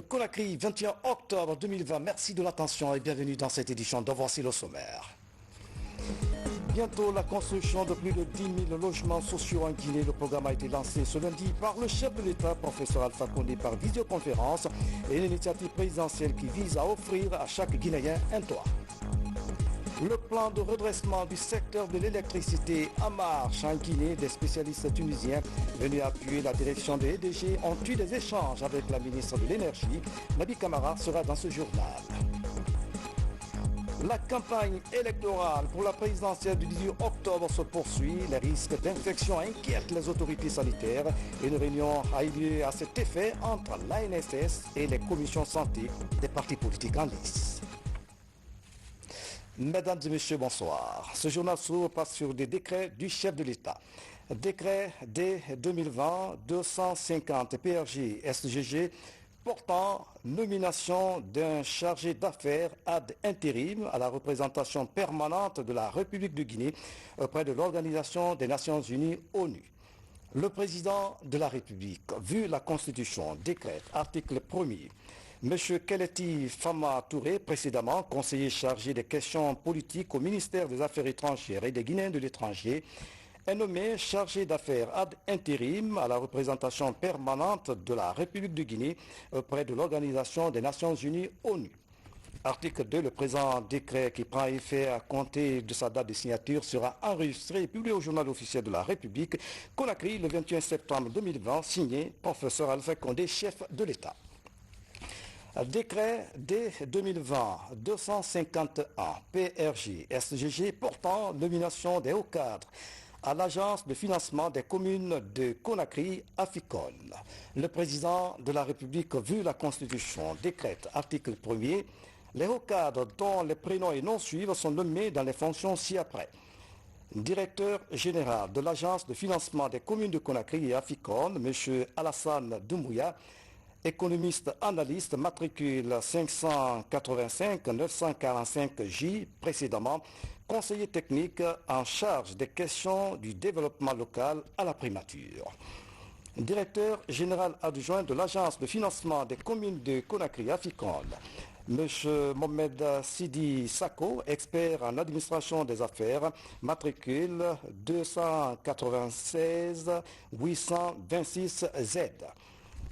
Conakry, 21 octobre 2020. Merci de l'attention et bienvenue dans cette édition de Voici le sommaire. Bientôt la construction de plus de 10 000 logements sociaux en Guinée. Le programme a été lancé ce lundi par le chef de l'État, professeur Alpha Condé, par visioconférence et une initiative présidentielle qui vise à offrir à chaque Guinéen un toit. Le plan de redressement du secteur de l'électricité en marche en Guinée. Des spécialistes tunisiens venus appuyer la direction de EDG ont eu des échanges avec la ministre de l'Énergie. Nabi Camara sera dans ce journal. La campagne électorale pour la présidentielle du 18 octobre se poursuit. Les risques d'infection inquiètent les autorités sanitaires. Une réunion a eu lieu à cet effet entre l'ANSS et les commissions santé des partis politiques en lice. Mesdames et messieurs, bonsoir. Ce journal s'ouvre passe sur des décrets du chef de l'État. Décret D 2020-250 PRG SGG portant nomination d'un chargé d'affaires ad intérim à la représentation permanente de la République de Guinée auprès de l'Organisation des Nations Unies ONU. Le président de la République, vu la Constitution, décrète, article 1er, M. Keleti Fama Touré, précédemment conseiller chargé des questions politiques au ministère des Affaires étrangères et des Guinéens de l'étranger, est nommé chargé d'affaires ad intérim à la représentation permanente de la République de Guinée auprès de l'Organisation des Nations Unies ONU. Article 2, le présent décret qui prend effet à compter de sa date de signature sera enregistré et publié au journal officiel de la République, Conakry, le 21 septembre 2020, signé professeur Alpha Condé, chef de l'État. Décret D 2020-251 PRG SGG portant nomination des hauts cadres à l'Agence de financement des communes de Conakry, Aficon. Le président de la République, vu la Constitution, décrète, article 1er, les hauts cadres dont les prénoms et noms suivent sont nommés dans les fonctions ci-après. Directeur général de l'Agence de financement des communes de Conakry et Aficon, M. Alassane Doumbouya, économiste analyste, matricule 585-945J, précédemment conseiller technique en charge des questions du développement local à la primature. Directeur général adjoint de l'Agence de financement des communes de Conakry Aficon, M. Mohamed Sidi Sako, expert en administration des affaires, matricule 296-826Z.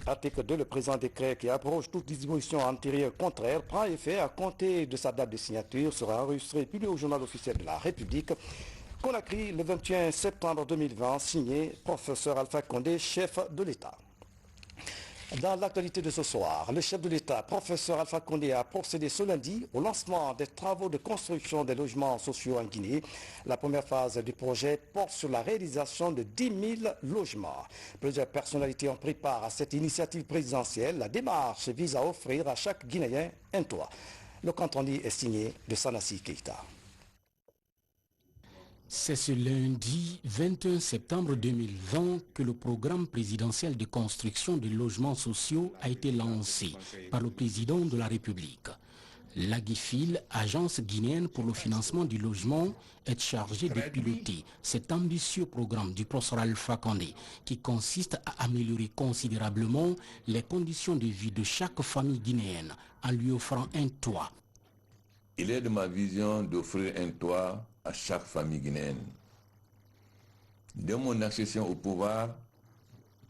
Article 2, le présent décret qui abroge toute disposition antérieure contraire prend effet à compter de sa date de signature, sera enregistré et publié au journal officiel de la République. Conakry, le 21 septembre 2020, signé professeur Alpha Condé, chef de l'État. Dans l'actualité de ce soir, le chef de l'État, professeur Alpha Condé, a procédé ce lundi au lancement des travaux de construction des logements sociaux en Guinée. La première phase du projet porte sur la réalisation de 10 000 logements. Plusieurs personnalités ont pris part à cette initiative présidentielle. La démarche vise à offrir à chaque Guinéen un toit. Le compte-rendu est signé de Sanassi Keita. C'est ce lundi 21 septembre 2020 que le programme présidentiel de construction de logements sociaux a été lancé par le président de la République. L'AGIFIL, agence guinéenne pour le financement du logement, est chargée de piloter cet ambitieux programme du professeur Alpha Condé qui consiste à améliorer considérablement les conditions de vie de chaque famille guinéenne en lui offrant un toit. Il est de ma vision d'offrir un toit à chaque famille guinéenne. Dès mon accession au pouvoir,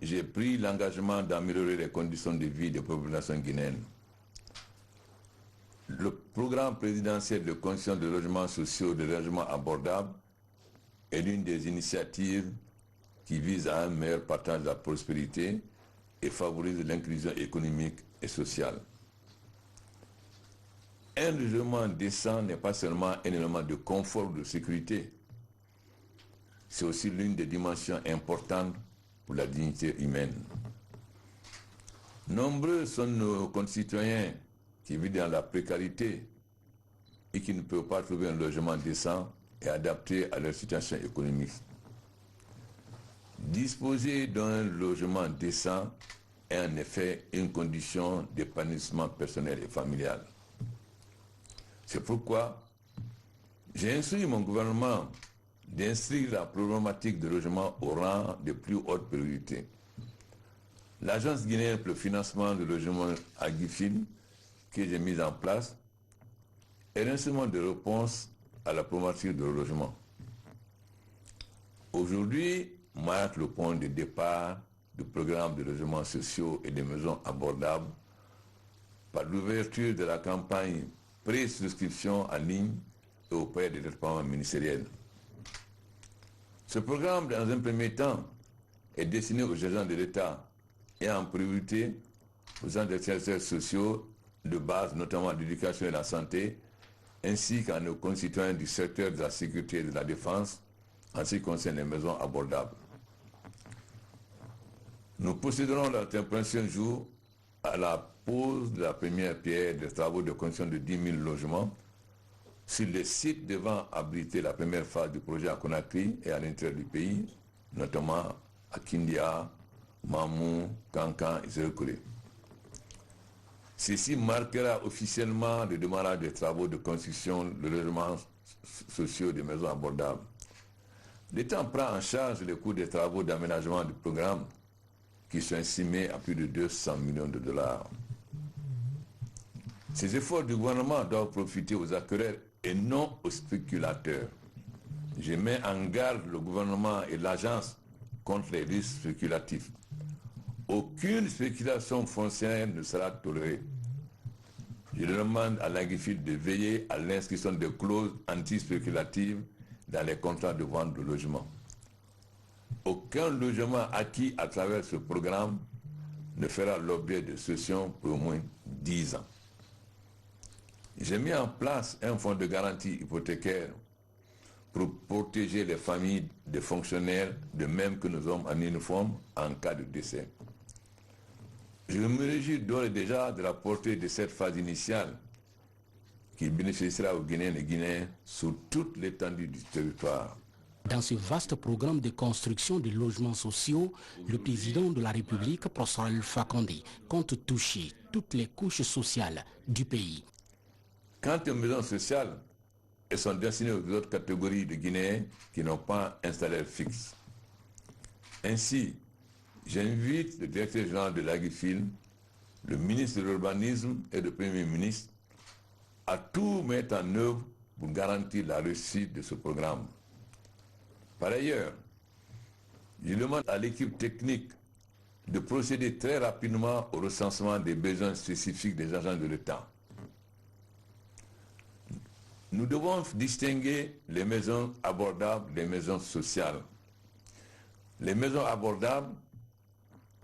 j'ai pris l'engagement d'améliorer les conditions de vie des populations guinéennes. Le programme présidentiel de construction de logements sociaux, de logements abordables, est l'une des initiatives qui vise à un meilleur partage de la prospérité et favorise l'inclusion économique et sociale. Un logement décent n'est pas seulement un élément de confort ou de sécurité, c'est aussi l'une des dimensions importantes pour la dignité humaine. Nombreux sont nos concitoyens qui vivent dans la précarité et qui ne peuvent pas trouver un logement décent et adapté à leur situation économique. Disposer d'un logement décent est en effet une condition d'épanouissement personnel et familial. C'est pourquoi j'ai instruit mon gouvernement d'inscrire la problématique de logement au rang de plus haute priorité. l'Agence guinéenne pour le financement du logement à Guifil, que j'ai mise en place, est l'instrument de réponse à la problématique du logement. Aujourd'hui, marque le point de départ du programme de logements sociaux et des maisons abordables par l'ouverture de la campagne pré-souscription en ligne et auprès des départements ministériels. Ce programme, dans un premier temps, est destiné aux agents de l'État et en priorité aux agents des services sociaux de base, notamment l'éducation et la santé, ainsi qu'à nos concitoyens du secteur de la sécurité et de la défense, en ce qui concerne les maisons abordables. Nous procéderons dans les prochains jours à la pose de la première pierre des travaux de construction de 10 000 logements sur les sites devant abriter la première phase du projet à Conakry et à l'intérieur du pays, notamment à Kindia, Mamou, Kankan et Zérekouré. Ceci marquera officiellement le démarrage des travaux de construction de logements sociaux des maisons abordables. L'État prend en charge les coûts des travaux d'aménagement du programme qui sont estimés à plus de 200 millions de dollars. Ces efforts du gouvernement doivent profiter aux acquéreurs et non aux spéculateurs. Je mets en garde le gouvernement et l'agence contre les risques spéculatifs. Aucune spéculation foncière ne sera tolérée. Je demande à l'Aguifil de veiller à l'inscription de clauses anti-spéculatives dans les contrats de vente de logement. Aucun logement acquis à travers ce programme ne fera l'objet de cession pour au moins 10 ans. J'ai mis en place un fonds de garantie hypothécaire pour protéger les familles des fonctionnaires, de même que nos hommes en uniforme, en cas de décès. Je me réjouis d'ores et déjà de la portée de cette phase initiale qui bénéficiera aux Guinéens et Guinéens sur toute l'étendue du territoire. Dans ce vaste programme de construction de logements sociaux, le président de la République, Prosper Alpha Condé, compte toucher toutes les couches sociales du pays. Quant aux maisons sociales, elles sont destinées aux autres catégories de Guinéens qui n'ont pas un salaire fixe. Ainsi, j'invite le directeur général de l'Aguifil, le ministre de l'Urbanisme et le Premier ministre à tout mettre en œuvre pour garantir la réussite de ce programme. Par ailleurs, je demande à l'équipe technique de procéder très rapidement au recensement des besoins spécifiques des agents de l'État. Nous devons distinguer les maisons abordables des maisons sociales. Les maisons abordables,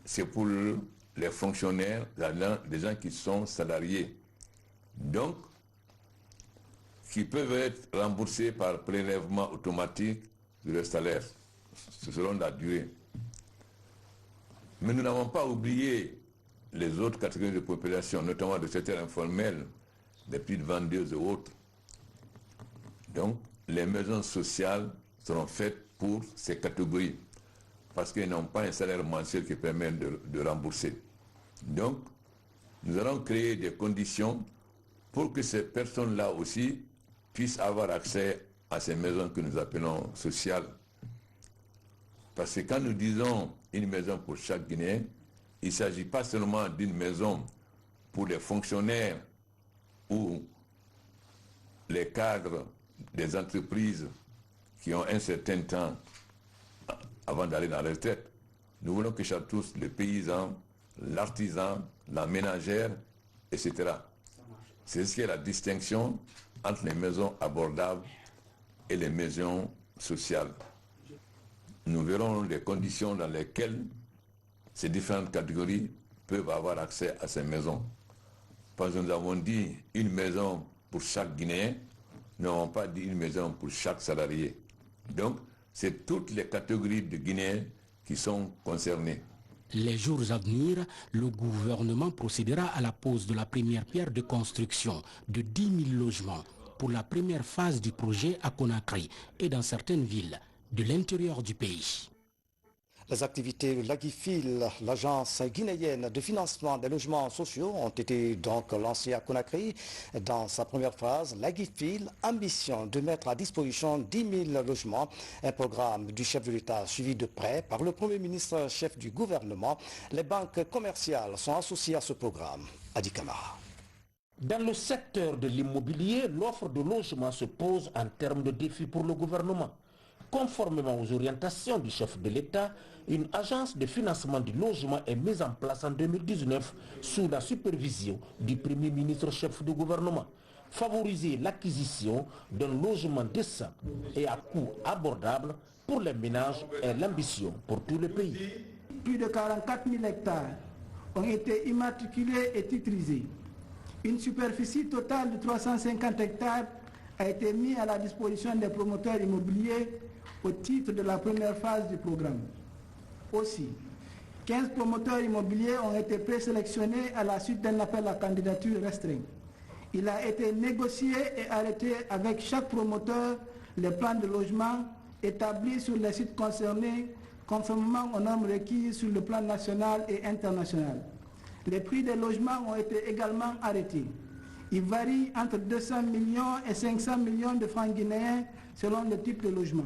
c'est pour les fonctionnaires, les gens qui sont salariés. Donc, qui peuvent être remboursés par prélèvement automatique de leur salaire, selon la durée. Mais nous n'avons pas oublié les autres catégories de population, notamment le secteur informel, les petites vendeuses et autres. Donc, les maisons sociales seront faites pour ces catégories, parce qu'ils n'ont pas un salaire mensuel qui permet de rembourser. Donc, nous allons créer des conditions pour que ces personnes-là aussi puissent avoir accès à ces maisons que nous appelons sociales. Parce que quand nous disons une maison pour chaque Guinéen, il ne s'agit pas seulement d'une maison pour les fonctionnaires ou les cadres des entreprises qui ont un certain temps avant d'aller dans la retraite. Nous voulons que tous les paysans, l'artisan, la ménagère, etc. C'est ce qui est la distinction entre les maisons abordables et les maisons sociales. Nous verrons les conditions dans lesquelles ces différentes catégories peuvent avoir accès à ces maisons. Parce que nous avons dit une maison pour chaque Guinéen, nous n'avons pas dit une maison pour chaque salarié. Donc, c'est toutes les catégories de Guinéens qui sont concernées. Les jours à venir, le gouvernement procédera à la pose de la première pierre de construction de 10 000 logements pour la première phase du projet à Conakry et dans certaines villes de l'intérieur du pays. Les activités de l'Agifil, l'agence guinéenne de financement des logements sociaux, ont été donc lancées à Conakry. Dans sa première phase, l'Agifil ambitionne de mettre à disposition 10 000 logements, un programme du chef de l'État suivi de près par le Premier ministre chef du gouvernement. Les banques commerciales sont associées à ce programme. Adi Kamara. Dans le secteur de l'immobilier, l'offre de logement se pose en termes de défis pour le gouvernement. Conformément aux orientations du chef de l'État, une agence de financement du logement est mise en place en 2019 sous la supervision du Premier ministre chef du gouvernement. Favoriser l'acquisition d'un logement décent et à coût abordable pour les ménages est l'ambition pour tout le pays. Plus de 44 000 hectares ont été immatriculés et titrisés. Une superficie totale de 350 hectares a été mise à la disposition des promoteurs immobiliers au titre de la première phase du programme. Aussi, 15 promoteurs immobiliers ont été présélectionnés à la suite d'un appel à candidature restreint. Il a été négocié et arrêté avec chaque promoteur les plans de logement établis sur les sites concernés conformément aux normes requises sur le plan national et international. Les prix des logements ont été également arrêtés. Ils varient entre 200 millions et 500 millions de francs guinéens selon le type de logement.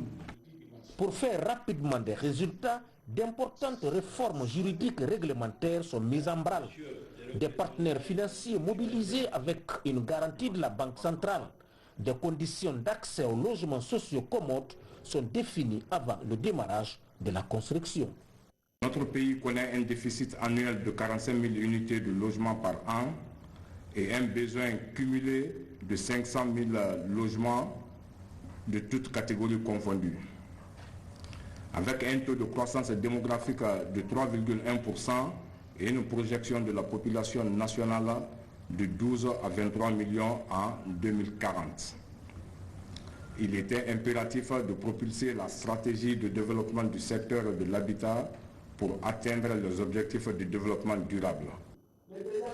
Pour faire rapidement des résultats, d'importantes réformes juridiques et réglementaires sont mises en branle. Des partenaires financiers mobilisés avec une garantie de la Banque centrale. Des conditions d'accès aux logements sociaux commodes sont définies avant le démarrage de la construction. Notre pays connaît un déficit annuel de 45 000 unités de logement par an et un besoin cumulé de 500 000 logements de toutes catégories confondues. Avec un taux de croissance démographique de 3,1% et une projection de la population nationale de 12 à 23 millions en 2040. Il était impératif de propulser la stratégie de développement du secteur de l'habitat pour atteindre les objectifs de développement durable.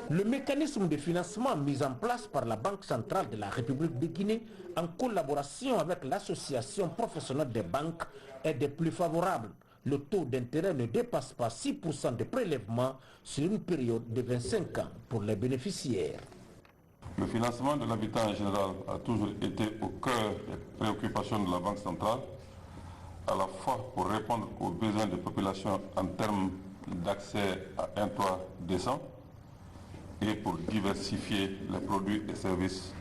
Le mécanisme de financement mis en place par la Banque centrale de la République de Guinée en collaboration avec l'association professionnelle des banques est des plus favorables. Le taux d'intérêt ne dépasse pas 6% de prélèvement sur une période de 25 ans pour les bénéficiaires. Le financement de l'habitat en général a toujours été au cœur des préoccupations de la Banque centrale, à la fois pour répondre aux besoins des populations en termes d'accès à un toit décent et pour diversifier les produits et services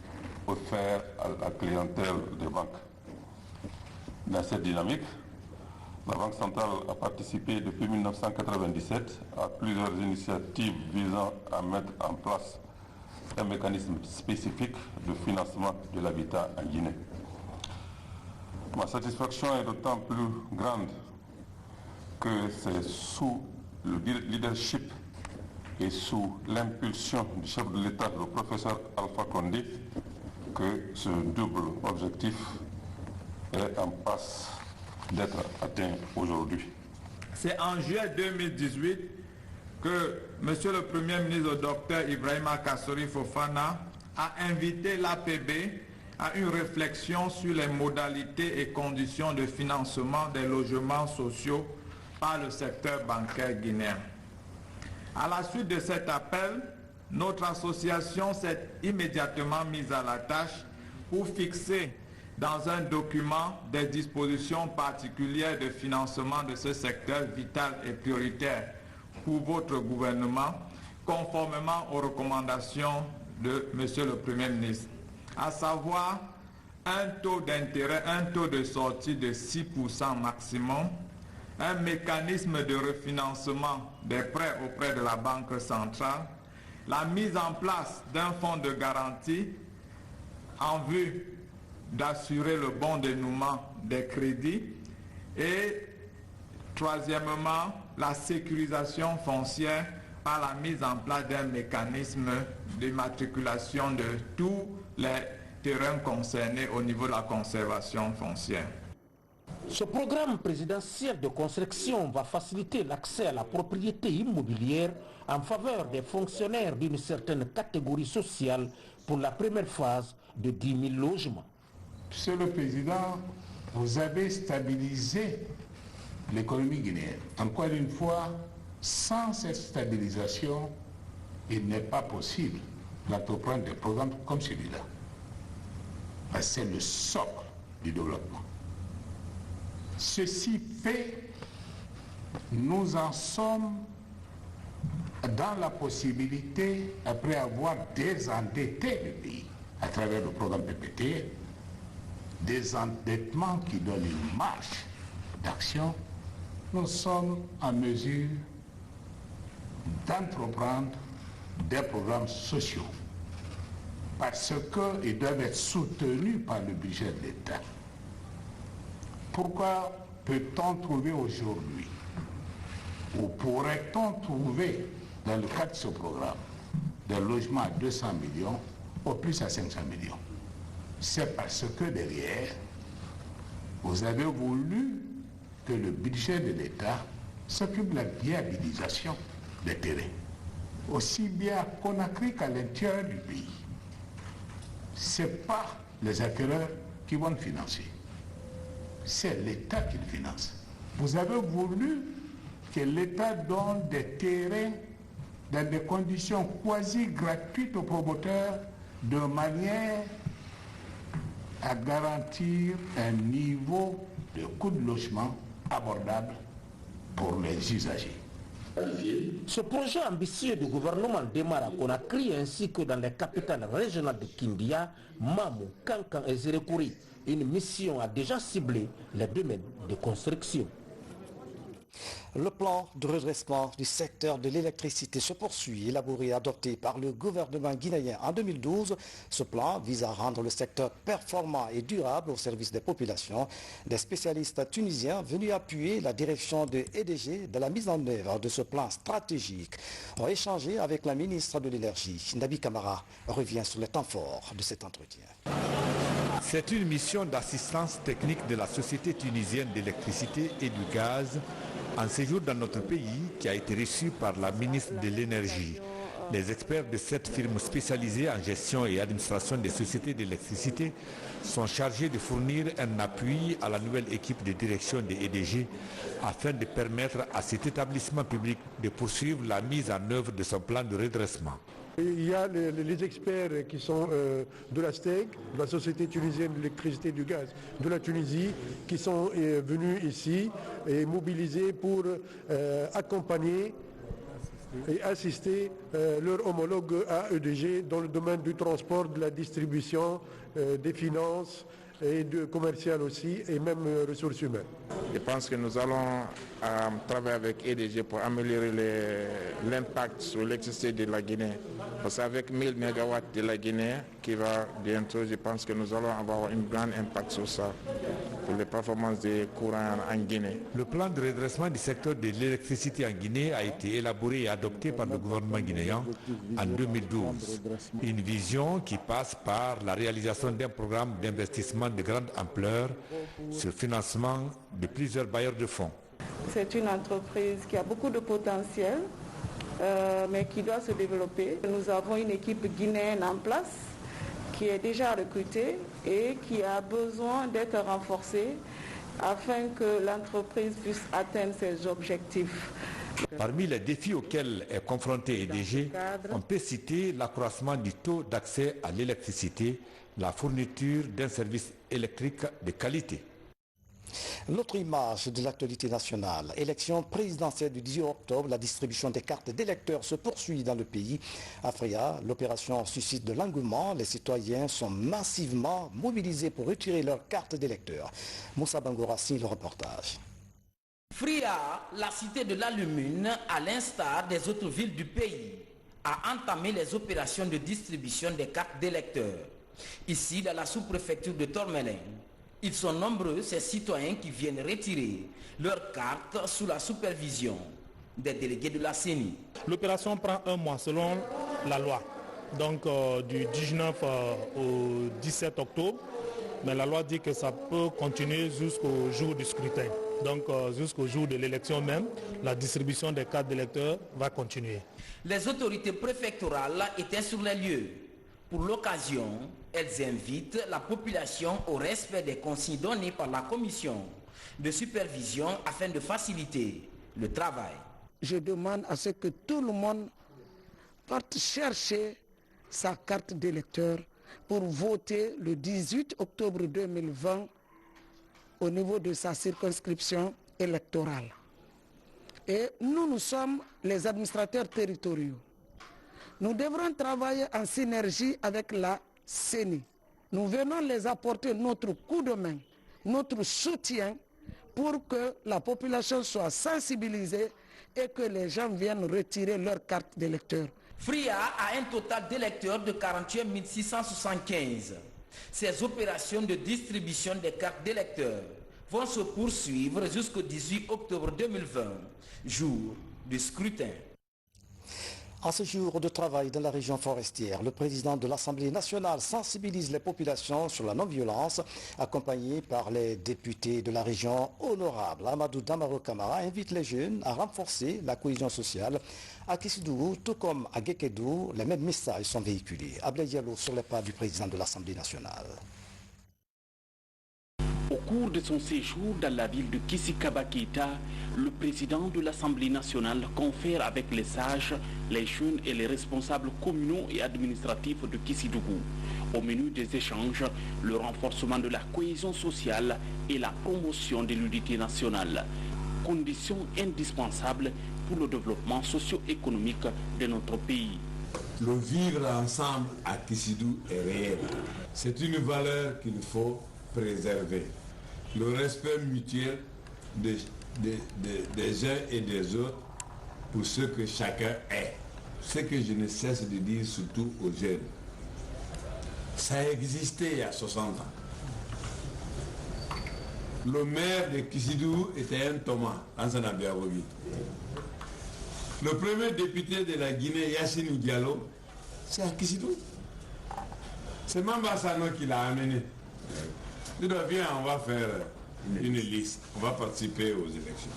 offerts à la clientèle des banques. Dans cette dynamique, la Banque centrale a participé depuis 1997 à plusieurs initiatives visant à mettre en place un mécanisme spécifique de financement de l'habitat en Guinée. Ma satisfaction est d'autant plus grande que c'est sous le leadership et sous l'impulsion du chef de l'État, le professeur Alpha Condé, que ce double objectif est en passe d'être atteint aujourd'hui. C'est en juillet 2018 que M. le Premier ministre, Dr Ibrahima Kassori Fofana, a invité l'APB à une réflexion sur les modalités et conditions de financement des logements sociaux par le secteur bancaire guinéen. À la suite de cet appel, notre association s'est immédiatement mise à la tâche pour fixer dans un document des dispositions particulières de financement de ce secteur vital et prioritaire pour votre gouvernement, conformément aux recommandations de M. le Premier ministre, à savoir un taux d'intérêt, un taux de sortie de 6% maximum, un mécanisme de refinancement des prêts auprès de la Banque centrale, la mise en place d'un fonds de garantie en vue d'assurer le bon dénouement des crédits et, troisièmement, la sécurisation foncière par la mise en place d'un mécanisme d'immatriculation de tous les terrains concernés au niveau de la conservation foncière. Ce programme présidentiel de construction va faciliter l'accès à la propriété immobilière en faveur des fonctionnaires d'une certaine catégorie sociale pour la première phase de 10 000 logements. Monsieur le Président, vous avez stabilisé l'économie guinéenne. Encore une fois, sans cette stabilisation, il n'est pas possible d'entreprendre des programmes comme celui-là. C'est le socle du développement. Ceci fait, nous en sommes dans la possibilité, après avoir désendetté le pays à travers le programme PPT, des endettements qui donnent une marge d'action, nous sommes en mesure d'entreprendre des programmes sociaux parce qu'ils doivent être soutenus par le budget de l'État. Pourquoi peut-on trouver aujourd'hui, ou pourrait-on trouver dans le cadre de ce programme, des logements à 200 millions au plus à 500 millions? C'est parce que derrière, vous avez voulu que le budget de l'État s'occupe de la viabilisation des terrains, aussi bien à Conakry qu'à l'intérieur du pays. Ce n'est pas les acquéreurs qui vont le financer, c'est l'État qui le finance. Vous avez voulu que l'État donne des terrains dans des conditions quasi gratuites aux promoteurs de manière à garantir un niveau de coût de logement abordable pour les usagers. Ce projet ambitieux du gouvernement démarre à Conakry ainsi que dans les capitales régionales de Kindia, Mamou, Kankan et Zérékouri. Une mission a déjà ciblé les domaines de construction. Le plan de redressement du secteur de l'électricité se poursuit, élaboré et adopté par le gouvernement guinéen en 2012. Ce plan vise à rendre le secteur performant et durable au service des populations. Des spécialistes tunisiens venus appuyer la direction de EDG de la mise en œuvre de ce plan stratégique ont échangé avec la ministre de l'Énergie. Nabi Kamara revient sur les temps forts de cet entretien. C'est une mission d'assistance technique de la Société tunisienne d'électricité et du gaz en séjour dans notre pays qui a été reçu par la ministre de l'Énergie. Les experts de cette firme spécialisée en gestion et administration des sociétés d'électricité sont chargés de fournir un appui à la nouvelle équipe de direction de EDG afin de permettre à cet établissement public de poursuivre la mise en œuvre de son plan de redressement. Il y a les experts qui sont de la STEC, de la Société tunisienne d'électricité et du gaz de la Tunisie, qui sont venus ici et mobilisés pour accompagner et assister leurs homologues à EDG dans le domaine du transport, de la distribution, des finances et de commercial aussi, et même ressources humaines. Je pense que nous allons travailler avec EDG pour améliorer l'impact sur l'électricité de la Guinée. Parce qu'avec 1000 MW de la Guinée qui va bientôt, je pense que nous allons avoir un grand impact sur ça, pour les performances des courants en Guinée. Le plan de redressement du secteur de l'électricité en Guinée a été élaboré et adopté par le gouvernement guinéen en 2012. Une vision qui passe par la réalisation d'un programme d'investissement de grande ampleur sur financement de plusieurs bailleurs de fonds. C'est une entreprise qui a beaucoup de potentiel, mais qui doit se développer. Nous avons une équipe guinéenne en place qui est déjà recrutée et qui a besoin d'être renforcée afin que l'entreprise puisse atteindre ses objectifs. Parmi les défis auxquels est confronté EDG, on peut citer l'accroissement du taux d'accès à l'électricité, la fourniture d'un service électrique de qualité. L'autre image de l'actualité nationale, élection présidentielle du 18 octobre, la distribution des cartes d'électeurs se poursuit dans le pays. À Fria, l'opération suscite de l'engouement. Les citoyens sont massivement mobilisés pour retirer leurs cartes d'électeurs. Moussa Bangorassi, le reportage. Fria, la cité de la Lumune, à l'instar des autres villes du pays, a entamé les opérations de distribution des cartes d'électeurs. Ici, dans la sous-préfecture de Tormelin, ils sont nombreux, ces citoyens qui viennent retirer leurs cartes sous la supervision des délégués de la CENI. L'opération prend un mois selon la loi, donc du 19 au 17 octobre, mais la loi dit que ça peut continuer jusqu'au jour du scrutin. Donc jusqu'au jour de l'élection même, la distribution des cartes d'électeurs va continuer. Les autorités préfectorales étaient sur les lieux. Pour l'occasion, elles invitent la population au respect des consignes données par la commission de supervision afin de faciliter le travail. Je demande à ce que tout le monde parte chercher sa carte d'électeur pour voter le 18 octobre 2020 au niveau de sa circonscription électorale. Et nous sommes les administrateurs territoriaux. Nous devrons travailler en synergie avec la CENI. Nous venons les apporter notre coup de main, notre soutien pour que la population soit sensibilisée et que les gens viennent retirer leur carte d'électeur. FRIA a un total d'électeurs de 48 675. Ces opérations de distribution des cartes d'électeurs vont se poursuivre jusqu'au 18 octobre 2020, jour du scrutin. En ce jour de travail dans la région forestière, le président de l'Assemblée nationale sensibilise les populations sur la non-violence, accompagné par les députés de la région honorable. Amadou Damaro Camara invite les jeunes à renforcer la cohésion sociale. À Kissidougou, tout comme à Gekedou, les mêmes messages sont véhiculés. Ablaye Diallo sur les pas du président de l'Assemblée nationale. Au cours de son séjour dans la ville de Kissi-Kaba-Keita, le président de l'Assemblée nationale confère avec les sages, les jeunes et les responsables communaux et administratifs de Kissidougou. Au menu des échanges, le renforcement de la cohésion sociale et la promotion de l'unité nationale, condition indispensable pour le développement socio-économique de notre pays. Le vivre ensemble à Kissidou est réel. C'est une valeur qu'il faut préserver. Le respect mutuel des uns et des autres pour ce que chacun est. Ce que je ne cesse de dire surtout aux jeunes. Ça a existé il y a 60 ans. Le maire de Kissidou était un Thomas, Ansana Biarobi. Le premier député de la Guinée, Yassine Diallo, c'est à Kissidou. C'est Mamba Sano qui l'a amené. Il dit, viens, on va faire une liste, on va participer aux élections.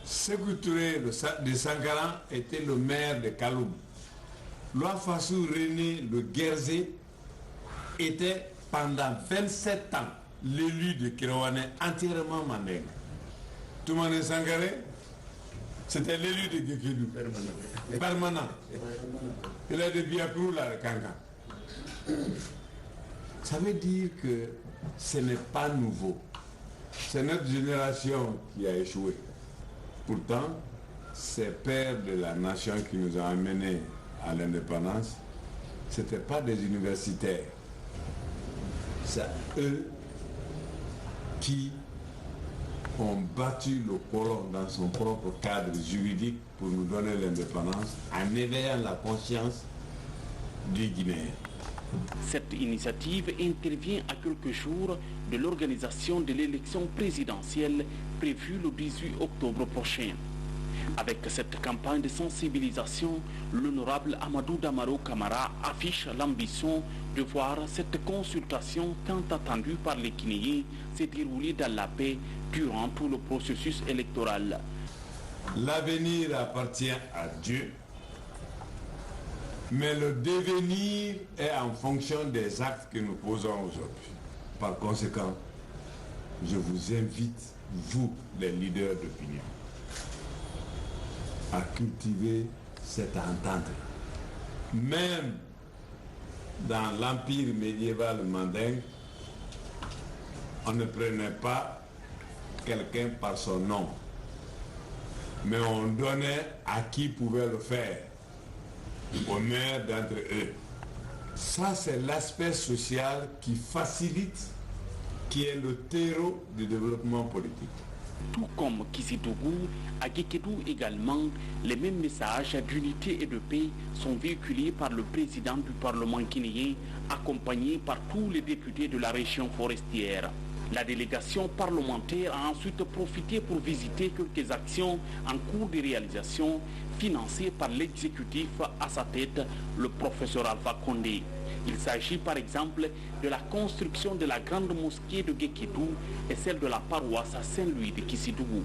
Sékou Touré de Sankara était le maire de Kaloum. Loi Fassou René Le Guerzé était pendant 27 ans l'élu de Kiroane entièrement mandingue. Toumane Sangaré, c'était l'élu de Gekedou. Permanent. Il a de Biaprou là, le Kanga. Ça veut dire que ce n'est pas nouveau. C'est notre génération qui a échoué. Pourtant, ces pères de la nation qui nous ont amenés à l'indépendance, ce n'étaient pas des universitaires. C'est eux qui ont battu le colon dans son propre cadre juridique pour nous donner l'indépendance en éveillant la conscience du Guinéen. Cette initiative intervient à quelques jours de l'organisation de l'élection présidentielle prévue le 18 octobre prochain. Avec cette campagne de sensibilisation, l'honorable Amadou Damaro Camara affiche l'ambition de voir cette consultation tant attendue par les Guinéens se dérouler dans la paix durant tout le processus électoral. L'avenir appartient à Dieu, mais le devenir est en fonction des actes que nous posons aujourd'hui. Par conséquent, je vous invite, vous, les leaders d'opinion, à cultiver cette entente. Même dans l'empire médiéval mandingue, on ne prenait pas quelqu'un par son nom, mais on donnait à qui pouvait le faire, au meilleur d'entre eux. Ça, c'est l'aspect social qui facilite, qui est le terreau du développement politique. Tout comme Kissidougou, à Gekedou également, les mêmes messages d'unité et de paix sont véhiculés par le président du Parlement guinéen, accompagné par tous les députés de la région forestière. La délégation parlementaire a ensuite profité pour visiter quelques actions en cours de réalisation financées par l'exécutif à sa tête, le professeur Alpha Condé. Il s'agit par exemple de la construction de la grande mosquée de Gekedou et celle de la paroisse à Saint-Louis de Kissidougou.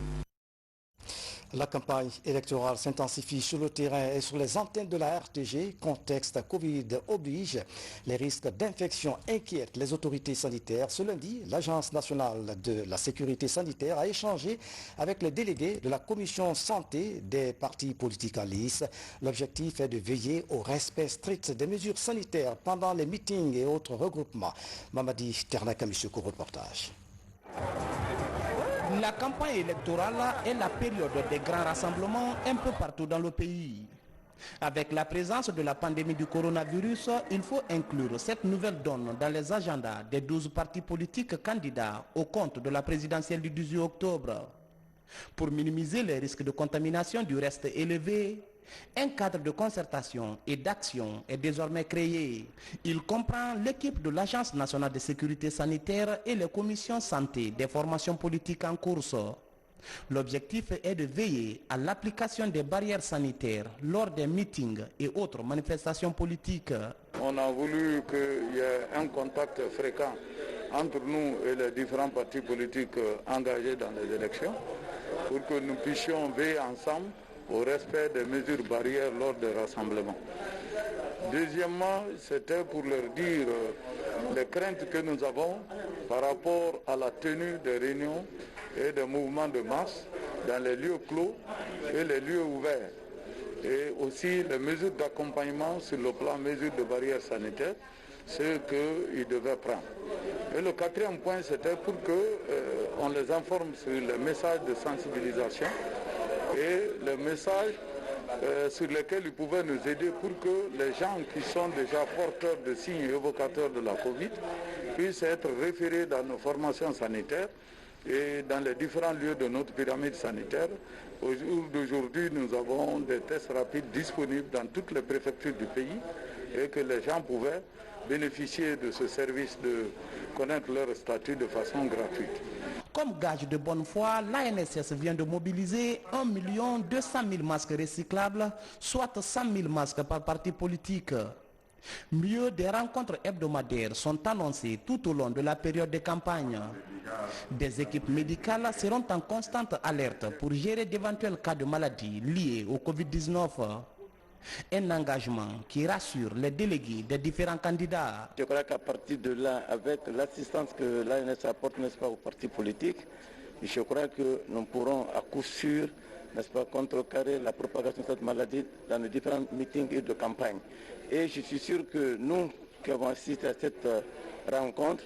La campagne électorale s'intensifie sur le terrain et sur les antennes de la RTG. Contexte Covid oblige. Les risques d'infection inquiètent les autorités sanitaires. Ce lundi, l'Agence nationale de la sécurité sanitaire a échangé avec les délégués de la commission santé des partis politiques en lice. L'objectif est de veiller au respect strict des mesures sanitaires pendant les meetings et autres regroupements. Mamadi Ternakamisoko, reportage. La campagne électorale est la période des grands rassemblements un peu partout dans le pays. Avec la présence de la pandémie du coronavirus, il faut inclure cette nouvelle donne dans les agendas des 12 partis politiques candidats au compte de la présidentielle du 18 octobre. Pour minimiser les risques de contamination du reste élevé, un cadre de concertation et d'action est désormais créé. Il comprend l'équipe de l'Agence nationale de sécurité sanitaire et les commissions santé des formations politiques en course. L'objectif est de veiller à l'application des barrières sanitaires lors des meetings et autres manifestations politiques. On a voulu qu'il y ait un contact fréquent entre nous et les différents partis politiques engagés dans les élections pour que nous puissions veiller ensemble au respect des mesures barrières lors des rassemblements. Deuxièmement, c'était pour leur dire les craintes que nous avons par rapport à la tenue des réunions et des mouvements de masse dans les lieux clos et les lieux ouverts. Et aussi les mesures d'accompagnement sur le plan mesures de barrières sanitaires, ce qu'ils devaient prendre. Et le quatrième point, c'était pour qu'on les informe sur les messages de sensibilisation et les messages sur lesquels ils pouvaient nous aider pour que les gens qui sont déjà porteurs de signes évocateurs de la Covid puissent être référés dans nos formations sanitaires et dans les différents lieux de notre pyramide sanitaire. Au jour d'aujourd'hui, nous avons des tests rapides disponibles dans toutes les préfectures du pays et que les gens pouvaient bénéficier de ce service de connaître leur statut de façon gratuite. Comme gage de bonne foi, l'ANSS vient de mobiliser 1 200 000 masques recyclables, soit 100 000 masques par parti politique. Mieux, des rencontres hebdomadaires sont annoncées tout au long de la période de campagne. Des équipes médicales seront en constante alerte pour gérer d'éventuels cas de maladies liés au Covid-19. Un engagement qui rassure les délégués des différents candidats. Je crois qu'à partir de là, avec l'assistance que l'ANS apporte, n'est-ce pas, aux partis politiques, je crois que nous pourrons à coup sûr, n'est-ce pas, contrecarrer la propagation de cette maladie dans les différents meetings et de campagne. Et je suis sûr que nous qui avons assisté à cette rencontre,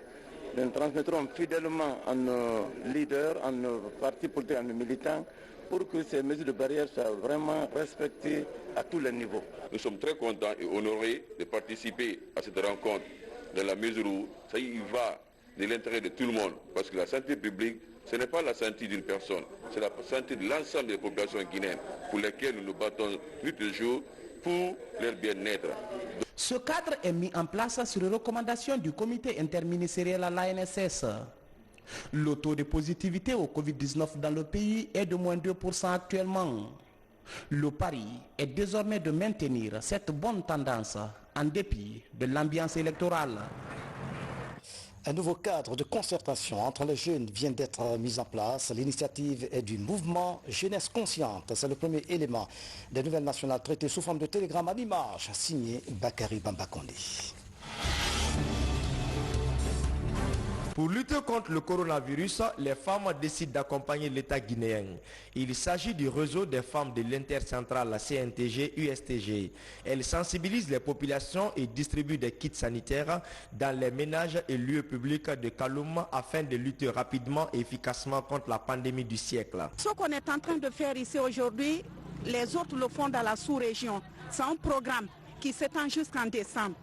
nous transmettrons fidèlement à nos leaders, à nos partis politiques, à nos militants, pour que ces mesures de barrière soient vraiment respectées à tous les niveaux. Nous sommes très contents et honorés de participer à cette rencontre dans la mesure où ça y va de l'intérêt de tout le monde. Parce que la santé publique, ce n'est pas la santé d'une personne, c'est la santé de l'ensemble des populations guinéennes pour lesquelles nous nous battons nuit et jour pour leur bien-être. Ce cadre est mis en place sur recommandation du comité interministériel à l'ANSS. Le taux de positivité au Covid-19 dans le pays est de moins 2% actuellement. Le pari est désormais de maintenir cette bonne tendance en dépit de l'ambiance électorale. Un nouveau cadre de concertation entre les jeunes vient d'être mis en place. L'initiative est du mouvement Jeunesse Consciente. C'est le premier élément des nouvelles nationales traitées sous forme de télégramme à l'image, signé Bakary Bambakonde. Pour lutter contre le coronavirus, les femmes décident d'accompagner l'État guinéen. Il s'agit du réseau des femmes de l'intercentrale CNTG-USTG. Elles sensibilisent les populations et distribuent des kits sanitaires dans les ménages et lieux publics de Kaloum afin de lutter rapidement et efficacement contre la pandémie du siècle. Ce qu'on est en train de faire ici aujourd'hui, les autres le font dans la sous-région. C'est un programme qui s'étend jusqu'en décembre.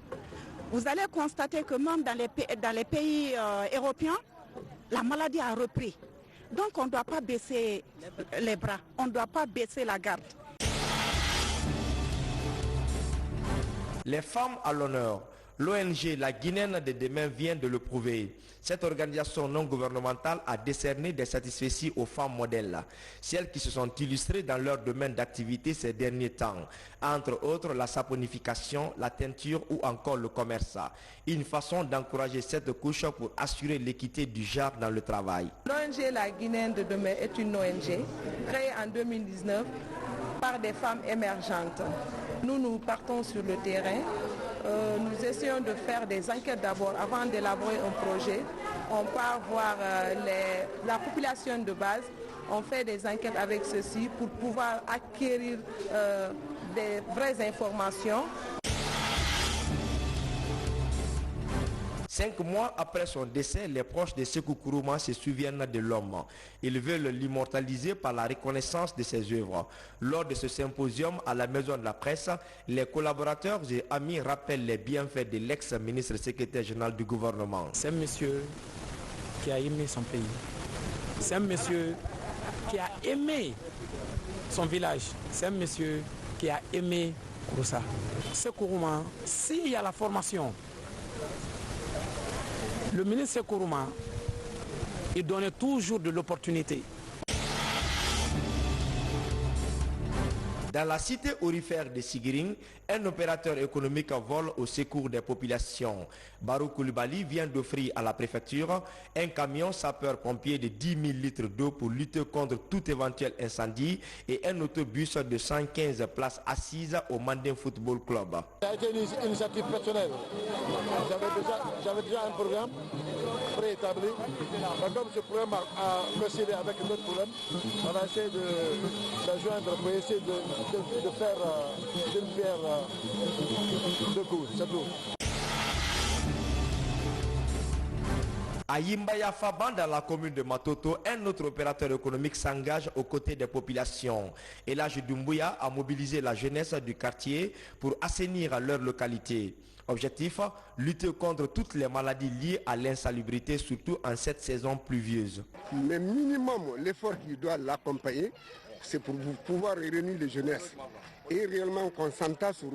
Vous allez constater que même dans les pays européens, la maladie a repris. Donc on ne doit pas baisser les bras, on ne doit pas baisser la garde. Les femmes à l'honneur. L'ONG La Guinéenne de demain vient de le prouver. Cette organisation non gouvernementale a décerné des satisfecits aux femmes modèles, celles qui se sont illustrées dans leur domaine d'activité ces derniers temps, entre autres la saponification, la teinture ou encore le commerce. Une façon d'encourager cette couche pour assurer l'équité du genre dans le travail. L'ONG La Guinéenne de demain est une ONG créée en 2019 par des femmes émergentes. Nous partons sur le terrain. Nous essayons de faire des enquêtes d'abord avant d'élaborer un projet. On part voir la population de base. On fait des enquêtes avec ceci pour pouvoir acquérir des vraies informations. 5 mois après son décès, les proches de Sékou Kourouma se souviennent de l'homme. Ils veulent l'immortaliser par la reconnaissance de ses œuvres. Lors de ce symposium à la Maison de la Presse, les collaborateurs et amis rappellent les bienfaits de l'ex-ministre secrétaire général du gouvernement. C'est un monsieur qui a aimé son pays. C'est un monsieur qui a aimé son village. C'est un monsieur qui a aimé Kouroussa. Sékou Kourouma, s'il y a la formation, le ministre Kourouma, il donnait toujours de l'opportunité. Dans la cité aurifère de Sigiring, un opérateur économique vole au secours des populations. Barou Koulibaly vient d'offrir à la préfecture un camion sapeur-pompier de 10 000 litres d'eau pour lutter contre tout éventuel incendie et un autobus de 115 places assises au Mandin Football Club. Ça a été une initiative personnelle. J'avais déjà un programme préétabli. Mais comme ce programme a coïncidé avec d'autres problèmes, on a essayé de joindre pour essayer de faire d'une pierre deux coups, c'est tout. À Yimbaya Faban, dans la commune de Matoto, un autre opérateur économique s'engage aux côtés des populations. Elhadji Doumbouya a mobilisé la jeunesse du quartier pour assainir leur localité. Objectif, lutter contre toutes les maladies liées à l'insalubrité, surtout en cette saison pluvieuse. Le minimum, l'effort qui doit l'accompagner, c'est pour pouvoir réunir les jeunesses et réellement qu'on s'entend sur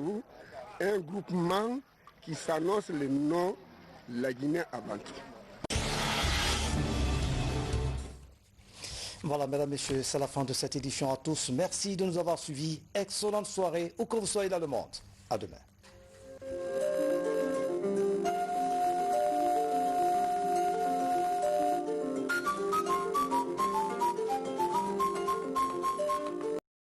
un groupement qui s'annonce le nom La Guinée avant tout. Voilà, mesdames, messieurs, c'est la fin de cette édition à tous. Merci de nous avoir suivis. Excellente soirée, où que vous soyez dans le monde. À demain.